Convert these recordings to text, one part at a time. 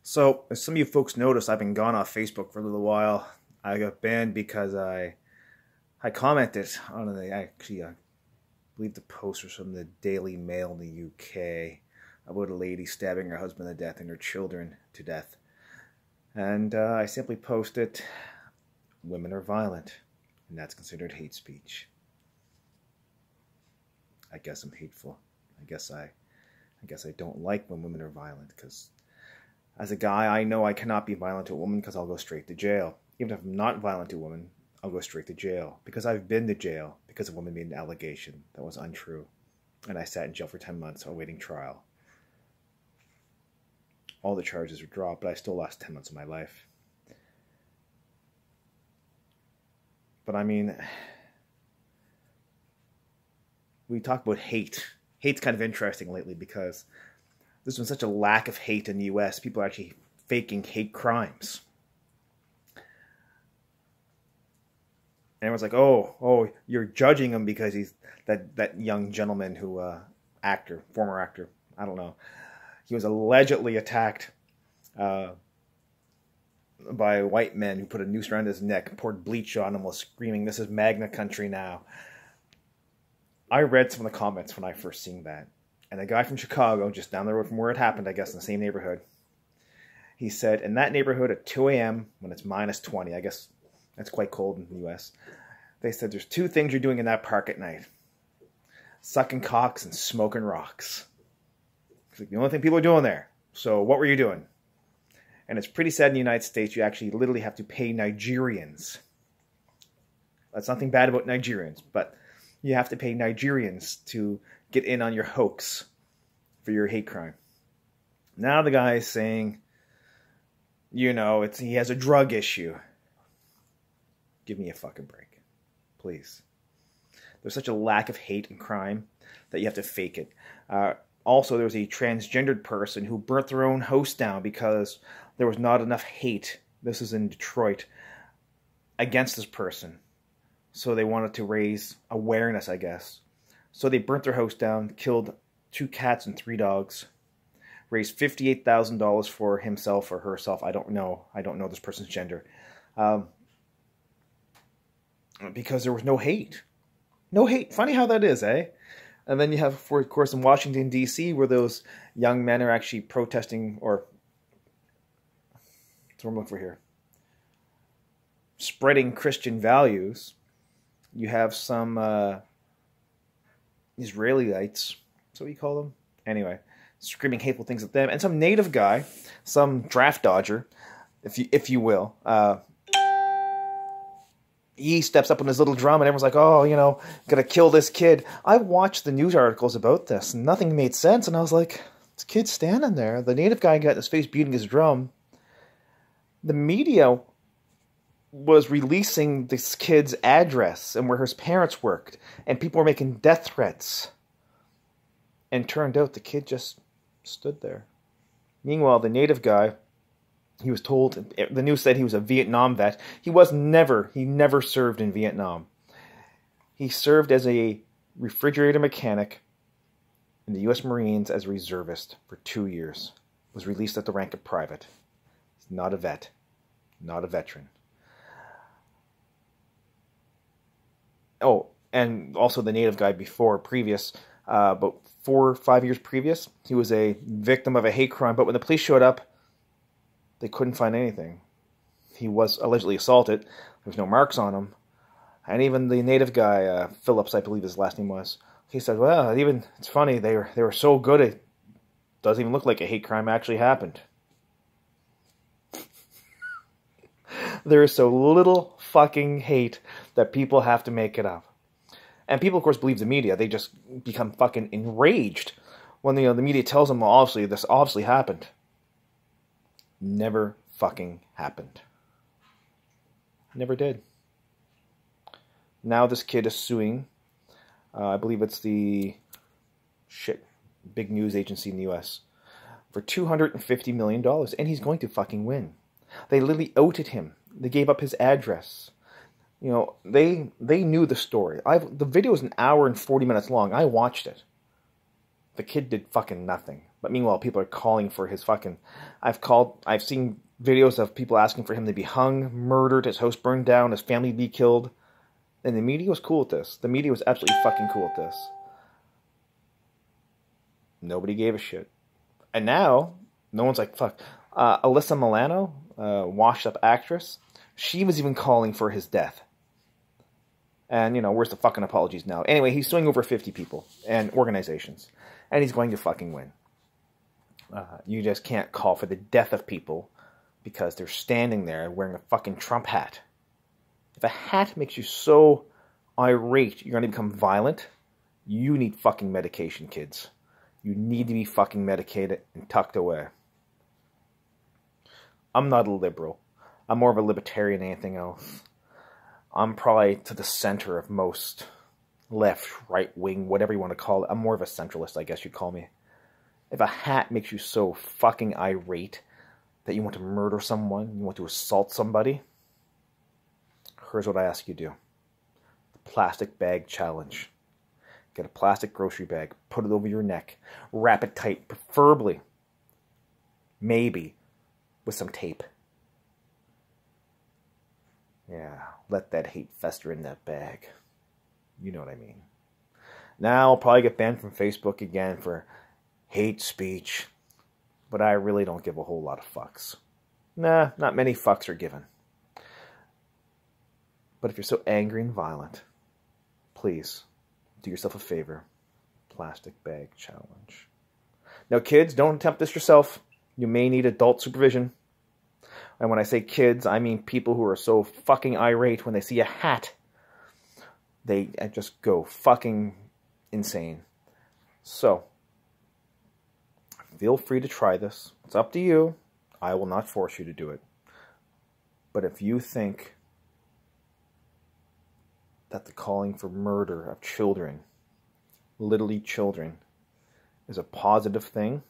So, as some of you folks noticed, I've been gone off Facebook for a little while. I got banned because I commented on I believe the post was from the Daily Mail in the UK about a lady stabbing her husband to death and her children to death. And I simply posted, "Women are violent," and that's considered hate speech. I guess I'm hateful. I guess I don't like when women are violent, because as a guy, I know I cannot be violent to a woman because I'll go straight to jail. Even if I'm not violent to a woman, I'll go straight to jail. Because I've been to jail because a woman made an allegation that was untrue. And I sat in jail for 10 months awaiting trial. All the charges were dropped, but I still lost 10 months of my life. But I mean, we talk about hate. Hate's kind of interesting lately because there's been such a lack of hate in the US. People are actually faking hate crimes. And everyone's like, oh, you're judging him because he's that young gentleman who, former actor, I don't know. He was allegedly attacked by white men who put a noose around his neck, poured bleach on him while screaming, "This is Magna Country now." I read some of the comments when I first seen that. And a guy from Chicago, just down the road from where it happened, I guess in the same neighborhood, he said, in that neighborhood at 2 a.m., when it's minus 20, I guess that's quite cold in the U.S., they said there's two things you're doing in that park at night: sucking cocks and smoking rocks. It's like the only thing people are doing there. So what were you doing? And it's pretty sad in the United States, you actually literally have to pay Nigerians. That's nothing bad about Nigerians, but you have to pay Nigerians to get in on your hoax for your hate crime. Now the guy is saying, he has a drug issue. Give me a fucking break, please. There's such a lack of hate and crime that you have to fake it. Also, there was a transgendered person who burnt their own house down because there was not enough hate. This is in Detroit, against this person. So they wanted to raise awareness, I guess. So they burnt their house down, killed 2 cats and 3 dogs, raised $58,000 for himself or herself. I don't know this person's gender. Because there was no hate. No hate. Funny how that is, eh? And then you have, of course, in Washington, D.C., where those young men are actually protesting, or that's what I'm looking for here, spreading Christian values. You have some Israelites, that's what you call them? Anyway, screaming hateful things at them. And some native guy, some draft dodger, if you will, he steps up on his little drum and everyone's like, oh, gotta kill this kid. I watched the news articles about this and nothing made sense. And I was like, this kid's standing there. The native guy got his face beating his drum. The media was releasing this kid's address and where his parents worked, and people were making death threats. And turned out the kid just stood there. Meanwhile, the native guy, he was told, the news said he was a Vietnam vet. He never served in Vietnam. He served as a refrigerator mechanic in the U.S. Marines as a reservist for 2 years. Was released at the rank of private. He's not a vet. Not a veteran. Oh, and also the native guy about 4 or 5 years previous, he was a victim of a hate crime. But when the police showed up, they couldn't find anything. He was allegedly assaulted. There was no marks on him. And even the native guy, Phillips, I believe his last name was, he said, well, it's funny, they were so good, it doesn't even look like a hate crime actually happened. There is so little fucking hate that people have to make it up. And people, of course, believe the media. They just become fucking enraged when the media tells them, well, this obviously happened. Never fucking happened. Never did. Now this kid is suing. I believe it's the big news agency in the U.S. for $250 million. And he's going to fucking win. They literally outed him. They gave up his address. They knew the story. The video is 1 hour and 40 minutes long. I watched it. The kid did fucking nothing. But meanwhile, people are calling for his fucking... I've seen videos of people asking for him to be hung, murdered, his house burned down, his family be killed. And the media was cool with this. The media was absolutely fucking cool with this. Nobody gave a shit. And now, no one's like, fuck. Alyssa Milano, washed-up actress, she was even calling for his death. And, you know, where's the fucking apologies now? Anyway, he's suing over 50 people and organizations. And he's going to fucking win. You just can't call for the death of people because they're standing there wearing a fucking Trump hat. If a hat makes you so irate you're going to become violent, you need fucking medication, kids. You need to be fucking medicated and tucked away. I'm not a liberal. I'm more of a libertarian than anything else. I'm probably to the center of most left, right wing, whatever you want to call it. I'm more of a centralist, I guess you'd call me. If a hat makes you so fucking irate that you want to murder someone, you want to assault somebody, here's what I ask you to do. The plastic bag challenge. Get a plastic grocery bag, put it over your neck, wrap it tight, preferably, maybe, with some tape. Yeah, let that hate fester in that bag. You know what I mean. Now I'll probably get banned from Facebook again for hate speech, but I really don't give a whole lot of fucks. Nah, not many fucks are given. But if you're so angry and violent, please do yourself a favor. Plastic bag challenge. Now, kids, don't attempt this yourself. You may need adult supervision. And when I say kids, I mean people who are so fucking irate when they see a hat. They just go fucking insane. So, feel free to try this. It's up to you. I will not force you to do it. But if you think that the calling for murder of children, literally children, is a positive thing,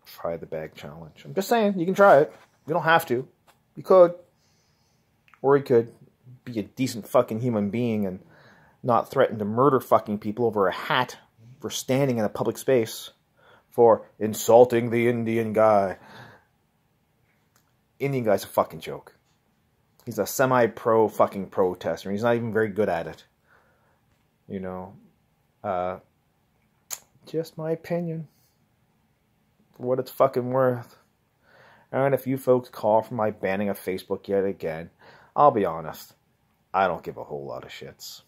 try the bag challenge. I'm just saying, you can try it. You don't have to. You could. Or you could be a decent fucking human being and not threaten to murder fucking people over a hat for standing in a public space, for insulting the Indian guy. Indian guy's a fucking joke. He's a semi-pro fucking protester, and he's not even very good at it. You know, just my opinion. For what it's fucking worth. And if you folks call for my banning of Facebook yet again, I'll be honest, I don't give a whole lot of shits.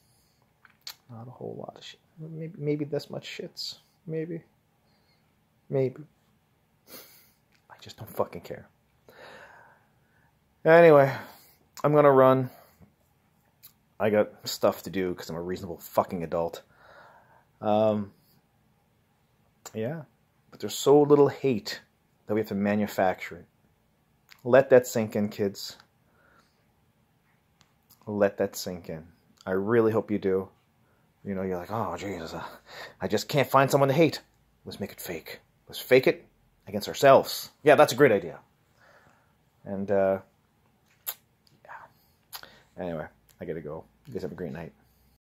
Not a whole lot of shit. Maybe this much shits. Maybe. I just don't fucking care. Anyway, I'm gonna run. I got stuff to do because I'm a reasonable fucking adult. Yeah. But there's so little hate that we have to manufacture it. Let that sink in, kids. Let that sink in. I really hope you do. You know, you're like, oh, Jesus, I just can't find someone to hate. Let's make it fake. Let's fake it against ourselves. Yeah, that's a great idea. And, yeah. Anyway, I gotta go. You guys have a great night.